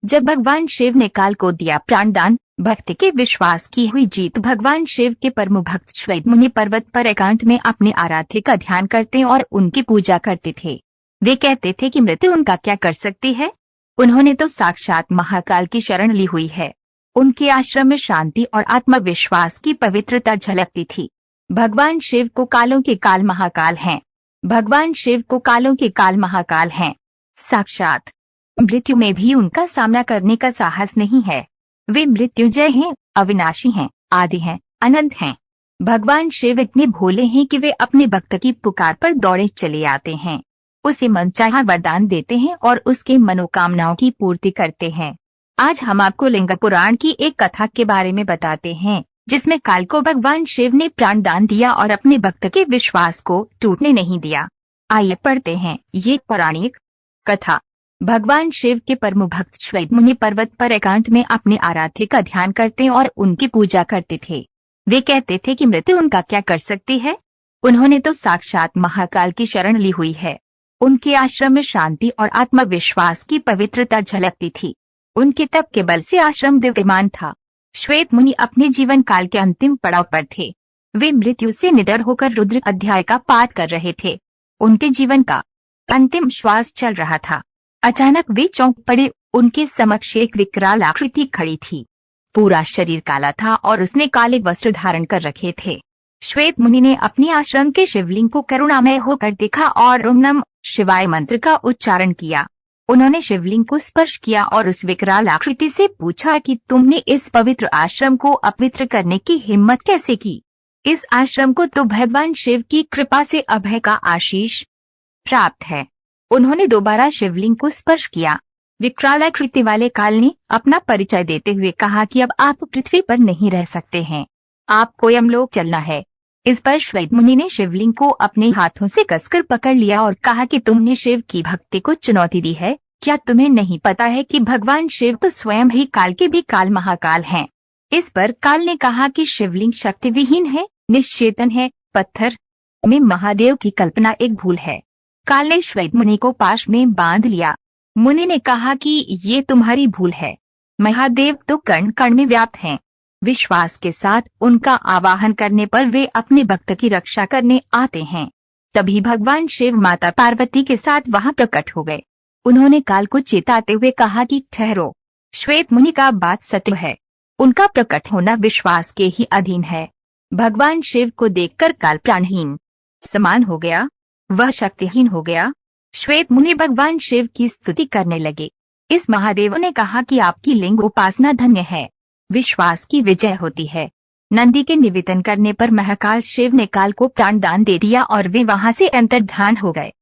जब भगवान शिव ने काल को दिया प्राणदान, भक्ति के विश्वास की हुई जीत। भगवान शिव के परम भक्त श्वेत मुनि पर्वत पर एकांत में अपने आराध्य का ध्यान करते और उनकी पूजा करते थे। वे कहते थे कि मृत्यु उनका क्या कर सकती है, उन्होंने तो साक्षात महाकाल की शरण ली हुई है। उनके आश्रम में शांति और आत्मविश्वास की पवित्रता झलकती थी। भगवान शिव को कालों के काल महाकाल हैं। भगवान शिव को कालों के काल महाकाल हैं। साक्षात मृत्यु में भी उनका सामना करने का साहस नहीं है। वे मृत्युंजय हैं, अविनाशी हैं, आदि हैं, अनंत हैं। भगवान शिव इतने भोले हैं कि वे अपने भक्त की पुकार पर दौड़े चले आते हैं, उसे मनचाहा वरदान देते हैं और उसके मनोकामनाओं की पूर्ति करते हैं। आज हम आपको लिंग पुराण की एक कथा के बारे में बताते हैं, जिसमें काल को भगवान शिव ने प्राणदान दिया और अपने भक्त के विश्वास को टूटने नहीं दिया। आइए पढ़ते हैं ये पौराणिक कथा। भगवान शिव के परम भक्त श्वेत मुनि पर्वत पर एकांत में अपने आराध्य का ध्यान करते और उनकी पूजा करते थे। वे कहते थे कि मृत्यु उनका क्या कर सकती है, उन्होंने तो साक्षात महाकाल की शरण ली हुई है। उनके आश्रम में शांति और आत्मविश्वास की पवित्रता झलकती थी। उनके तप के बल से आश्रम दिव्यमान था। श्वेत मुनि अपने जीवन काल के अंतिम पड़ाव पर थे। वे मृत्यु से निडर होकर रुद्र अध्याय का पाठ कर रहे थे। उनके जीवन का अंतिम श्वास चल रहा था। अचानक वे चौंक पड़े। उनके समक्ष एक विकराल आकृति खड़ी थी। पूरा शरीर काला था और उसने काले वस्त्र धारण कर रखे थे। श्वेत मुनि ने अपने आश्रम के शिवलिंग को करुणामय होकर देखा और ओम नमः शिवाय मंत्र का उच्चारण किया। उन्होंने शिवलिंग को स्पर्श किया और उस विकराल आकृति से पूछा कि तुमने इस पवित्र आश्रम को अपवित्र करने की हिम्मत कैसे की। इस आश्रम को तो भगवान शिव की कृपा से अभय का आशीष प्राप्त है। उन्होंने दोबारा शिवलिंग को स्पर्श किया। विकराल आकृति वाले काल ने अपना परिचय देते हुए कहा कि अब आप पृथ्वी पर नहीं रह सकते हैं, आपको यमलोक चलना है। इस पर श्वेत मुनि ने शिवलिंग को अपने हाथों से कसकर पकड़ लिया और कहा कि तुमने शिव की भक्ति को चुनौती दी है। क्या तुम्हें नहीं पता है कि भगवान शिव तो स्वयं ही काल के भी काल महाकाल हैं। इस पर काल ने कहा कि शिवलिंग शक्ति विहीन है, निश्चेतन है, पत्थर में महादेव की कल्पना एक भूल है। काल ने श्वेत मुनि को पाश में बांध लिया। मुनि ने कहा कि ये तुम्हारी भूल है, महादेव तो कण कण में व्याप्त हैं। विश्वास के साथ उनका आवाहन करने पर वे अपने भक्त की रक्षा करने आते हैं। तभी भगवान शिव माता पार्वती के साथ वहां प्रकट हो गए। उन्होंने काल को चेताते हुए कहा कि ठहरो, श्वेत मुनि का बात सत्य है। उनका प्रकट होना विश्वास के ही अधीन है। भगवान शिव को देखकर काल प्राणहीन समान हो गया, वह शक्तिहीन हो गया। श्वेत मुनि भगवान शिव की स्तुति करने लगे। इस महादेव ने कहा कि आपकी लिंग उपासना धन्य है, विश्वास की विजय होती है। नंदी के निवेदन करने पर महाकाल शिव ने काल को प्राणदान दे दिया और वे वहां से अंतर्धान हो गए।